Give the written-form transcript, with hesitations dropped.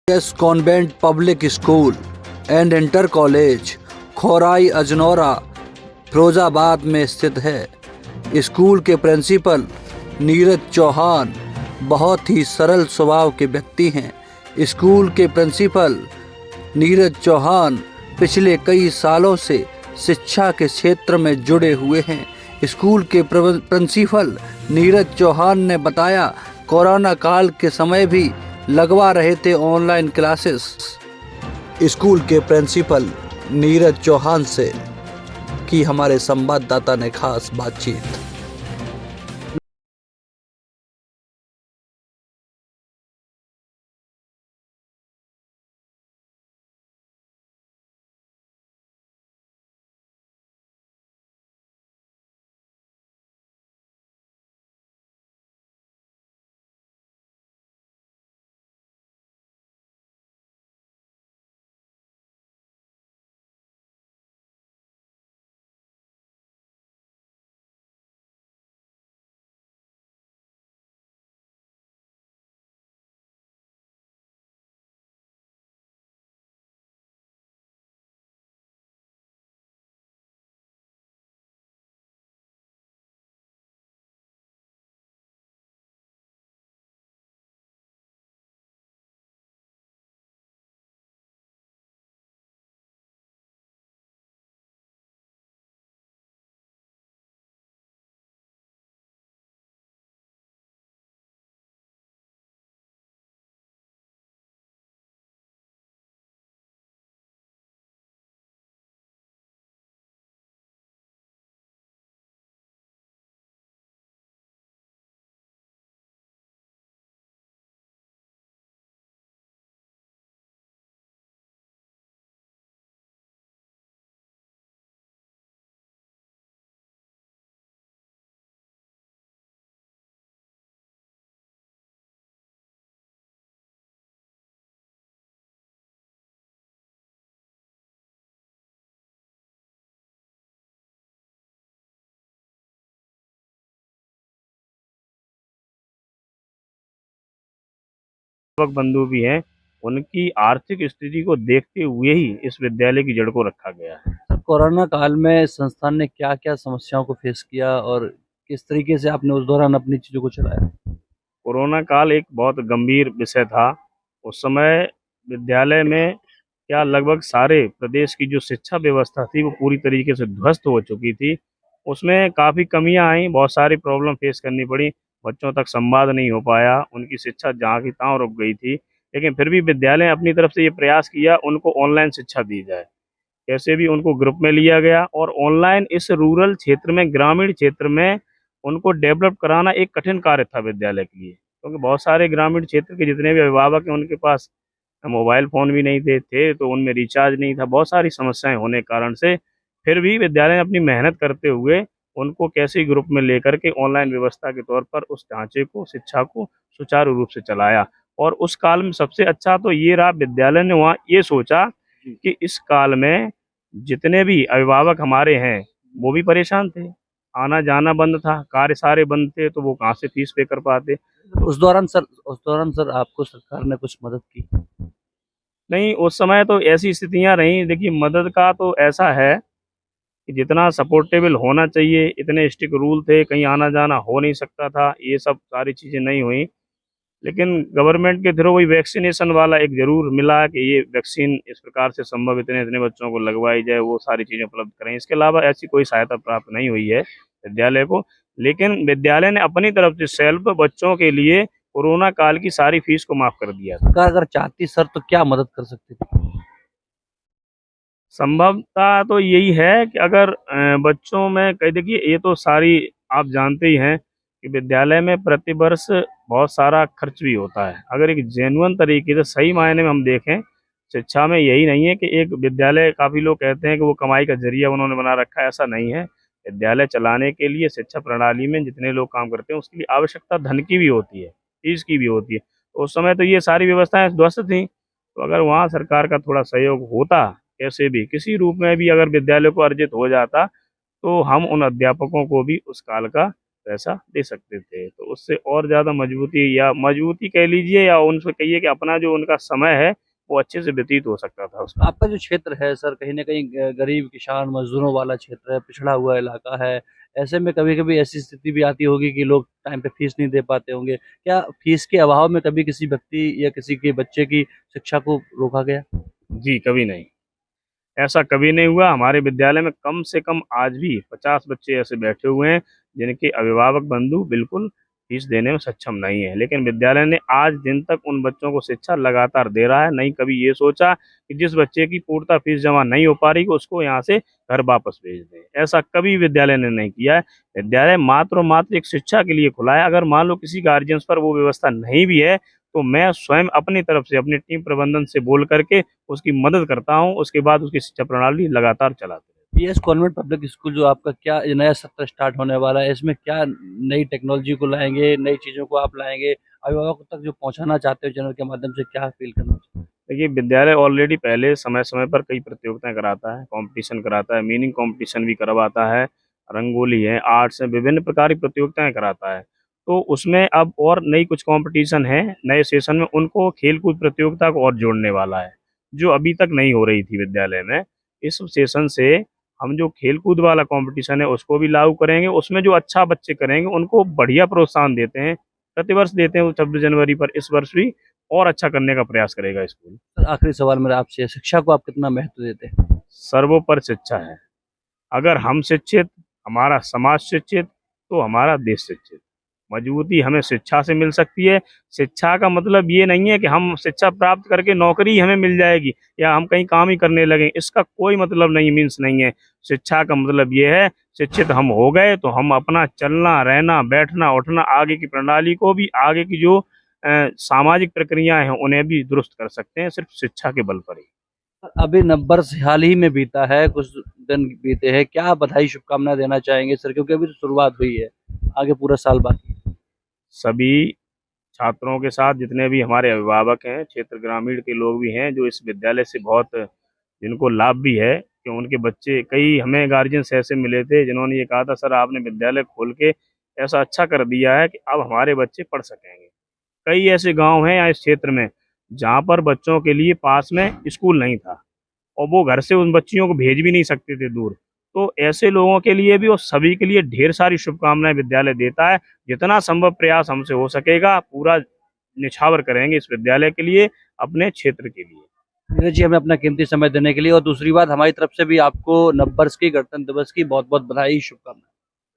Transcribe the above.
S convent public school and inter college Khorai Ajnaura Firozabad में स्थित है। स्कूल के प्रिंसिपल नीरज चौहान बहुत ही सरल स्वभाव के व्यक्ति हैं। स्कूल के प्रिंसिपल नीरज चौहान पिछले कई सालों से शिक्षा के क्षेत्र में जुड़े हुए हैं। स्कूल के प्रिंसिपल नीरज चौहान ने बताया, कोरोना काल के समय भी लगवा रहे थे ऑनलाइन क्लासेस। स्कूल के प्रिंसिपल नीरज चौहान से की हमारे संवाददाता ने खास बातचीत। बंधु भी हैं, उनकी आर्थिक स्थिति को देखते हुए ही इस विद्यालय की जड़ को रखा गया है। कोरोना काल में संस्थान ने क्या क्या समस्याओं को फेस किया और किस तरीके से आपने उस दौरान अपनी चीजों को चलाया? कोरोना काल एक बहुत गंभीर विषय था। उस समय विद्यालय में क्या लगभग सारे प्रदेश की जो शिक्षा व्यवस्था थी वो पूरी तरीके से ध्वस्त हो चुकी थी। उसमें काफ़ी कमियां आईं, बहुत सारी प्रॉब्लम फेस करनी पड़ी। बच्चों तक संवाद नहीं हो पाया, उनकी शिक्षा जहाँ की तहाँ रुक गई थी। लेकिन फिर भी विद्यालय ने अपनी तरफ से ये प्रयास किया उनको ऑनलाइन शिक्षा दी जाए। कैसे भी उनको ग्रुप में लिया गया और ऑनलाइन इस रूरल क्षेत्र में, ग्रामीण क्षेत्र में उनको डेवलप कराना एक कठिन कार्य था विद्यालय के लिए, क्योंकि बहुत सारे ग्रामीण क्षेत्र के जितने भी अभिभावक हैं उनके पास मोबाइल फ़ोन भी नहीं थे तो उनमें रिचार्ज नहीं था। बहुत सारी समस्याएं होने के कारण से फिर भी विद्यालय ने अपनी मेहनत करते हुए उनको कैसे ग्रुप में लेकर के ऑनलाइन व्यवस्था के तौर पर उस ढांचे को, शिक्षा को सुचारू रूप से चलाया। और उस काल में सबसे अच्छा तो ये रहा, विद्यालय ने वहाँ ये सोचा कि इस काल में जितने भी अभिभावक हमारे हैं वो भी परेशान थे, आना जाना बंद था, कार्य सारे बंद थे, तो वो कहाँ से फीस पे कर पाते। उस दौरान सर आपको सरकार ने कुछ मदद की? नहीं, उस समय तो ऐसी स्थितियां रहीं। देखिए, मदद का तो ऐसा है कि जितना सपोर्टेबल होना चाहिए इतने स्ट्रिक्ट रूल थे, कहीं आना जाना हो नहीं सकता था, ये सब सारी चीज़ें नहीं हुई। लेकिन गवर्नमेंट के थ्रू वही वैक्सीनेशन वाला एक ज़रूर मिला कि ये वैक्सीन इस प्रकार से संभव इतने इतने बच्चों को लगवाई जाए, वो सारी चीज़ें उपलब्ध करें। इसके अलावा ऐसी कोई सहायता प्राप्त नहीं हुई है विद्यालय को। लेकिन विद्यालय ने अपनी तरफ से सेल्फ बच्चों के लिए कोरोना काल की सारी फीस को माफ़ कर दिया था। सरकार अगर चाहती सर तो क्या मदद कर सकती थी? संभवतः तो यही है कि अगर बच्चों में कह देखिए, ये तो सारी आप जानते ही हैं कि विद्यालय में प्रति वर्ष बहुत सारा खर्च भी होता है। अगर एक जेन्युइन तरीके से सही मायने में हम देखें, शिक्षा में यही नहीं है कि एक विद्यालय, काफ़ी लोग कहते हैं कि वो कमाई का जरिया उन्होंने बना रखा है, ऐसा नहीं है। विद्यालय चलाने के लिए शिक्षा प्रणाली में जितने लोग काम करते हैं उसके लिए आवश्यकता धन की भी होती है, फीस की भी होती है। तो उस समय तो ये सारी व्यवस्थाएं ध्वस्त थी। तो अगर वहाँ सरकार का थोड़ा सहयोग होता, कैसे भी किसी रूप में भी अगर विद्यालय को अर्जित हो जाता, तो हम उन अध्यापकों को भी उस काल का पैसा दे सकते थे। तो उससे और ज़्यादा मजबूती कह लीजिए या उनसे कहिए कि अपना जो उनका समय है वो अच्छे से व्यतीत हो सकता था उसका। आपका जो क्षेत्र है सर, कहीं न कहीं गरीब किसान मज़दूरों वाला क्षेत्र है, पिछड़ा हुआ इलाका है। ऐसे में कभी-कभी ऐसी स्थिति भी आती होगी कि लोग टाइम पे फ़ीस नहीं दे पाते होंगे। क्या फ़ीस के अभाव में कभी किसी व्यक्ति या किसी के बच्चे की शिक्षा को रोका गया? जी, कभी नहीं। ऐसा कभी नहीं हुआ। हमारे विद्यालय में कम से कम आज भी 50 बच्चे ऐसे बैठे हुए हैं जिनके अभिभावक बंधु बिल्कुल फीस देने में सक्षम नहीं है, लेकिन विद्यालय ने आज दिन तक उन बच्चों को शिक्षा लगातार दे रहा है। नहीं कभी ये सोचा कि जिस बच्चे की पूर्णतः फीस जमा नहीं हो पा रही कि उसको यहाँ से घर वापस भेज दें, ऐसा कभी विद्यालय ने नहीं किया है। विद्यालय मात्र और मात्र एक शिक्षा के लिए खुला है। अगर मान लो किसी गार्जियंस पर वो व्यवस्था नहीं भी है तो मैं स्वयं अपनी तरफ से अपनी टीम प्रबंधन से बोल करके उसकी मदद करता हूँ। उसके बाद उसकी शिक्षा प्रणाली लगातार चलाते हैं। पीएस कॉन्वेंट पब्लिक स्कूल जो आपका क्या ये नया सत्र स्टार्ट होने वाला है, इसमें क्या नई टेक्नोलॉजी को लाएँगे, नई चीज़ों को आप लाएँगे, अभिभावकों तक जो पहुँचाना चाहते हो चैनल के माध्यम से क्या अपील करना चाहते हैं? देखिए, विद्यालय ऑलरेडी पहले समय-समय पर कई प्रतियोगिताएँ कराता है, कॉम्पिटिशन कराता है, मीनिंग कॉम्पिटिशन भी करवाता है, रंगोली है, आर्ट्स है, विभिन्न प्रकार की प्रतियोगिताएँ कराता है। तो उसमें अब और नई कुछ कॉम्पिटिशन है, नए सेशन में उनको खेल-कूद प्रतियोगिता को और जोड़ने वाला है, जो अभी तक नहीं हो रही थी विद्यालय में। इस सेशन से हम जो खेल-कूद वाला कॉम्पिटिशन है उसको भी लागू करेंगे, उसमें जो अच्छा बच्चे करेंगे उनको बढ़िया प्रोत्साहन देते हैं, प्रतिवर्ष देते हैं वो 26 जनवरी पर, इस वर्ष भी और अच्छा करने का प्रयास करेगा स्कूल। सर आखिरी सवाल मेरा आपसे है, शिक्षा को आप कितना महत्व देते हैं? सर्वोपरि शिक्षा है। अगर हम शिक्षित, हमारा समाज शिक्षित, तो हमारा देश शिक्षित। मजबूती हमें शिक्षा से मिल सकती है। शिक्षा का मतलब ये नहीं है कि हम शिक्षा प्राप्त करके नौकरी हमें मिल जाएगी या हम कहीं काम ही करने लगें, इसका कोई मतलब नहीं, मीन्स नहीं है। शिक्षा का मतलब ये है, शिक्षित हम हो गए तो हम अपना चलना, रहना, बैठना, उठना, आगे की प्रणाली को भी, आगे की जो सामाजिक प्रक्रियाएँ हैं, उन्हें भी दुरुस्त कर सकते हैं, सिर्फ शिक्षा के बल पर ही। अभी नववर्ष हाल ही में बीता है, कुछ दिन बीते हैं, क्या बधाई शुभकामनाएँ देना चाहेंगे सर? क्योंकि अभी तो शुरुआत हुई है, आगे पूरा साल बाकी है। सभी छात्रों के साथ जितने भी हमारे अभिभावक हैं, क्षेत्र ग्रामीण के लोग भी हैं, जो इस विद्यालय से बहुत जिनको लाभ भी है कि उनके बच्चे, कई हमें गार्जियंस ऐसे मिले थे जिन्होंने ये कहा था, सर आपने विद्यालय खोल के ऐसा अच्छा कर दिया है कि अब हमारे बच्चे पढ़ सकेंगे। कई ऐसे गाँव हैं यहाँ इस क्षेत्र में जहाँ पर बच्चों के लिए पास में स्कूल नहीं था और वो घर से उन बच्चियों को भेज भी नहीं सकते थे दूर। तो ऐसे लोगों के लिए भी और सभी के लिए ढेर सारी शुभकामनाएँ विद्यालय देता है। जितना संभव प्रयास हमसे हो सकेगा पूरा निछावर करेंगे इस विद्यालय के लिए, अपने क्षेत्र के लिए। नीरज जी, हमें अपना कीमती समय देने के लिए और दूसरी बात हमारी तरफ से भी आपको नववर्ष की, गणतंत्र दिवस की बहुत-बहुत बधाई, शुभकामनाएँ।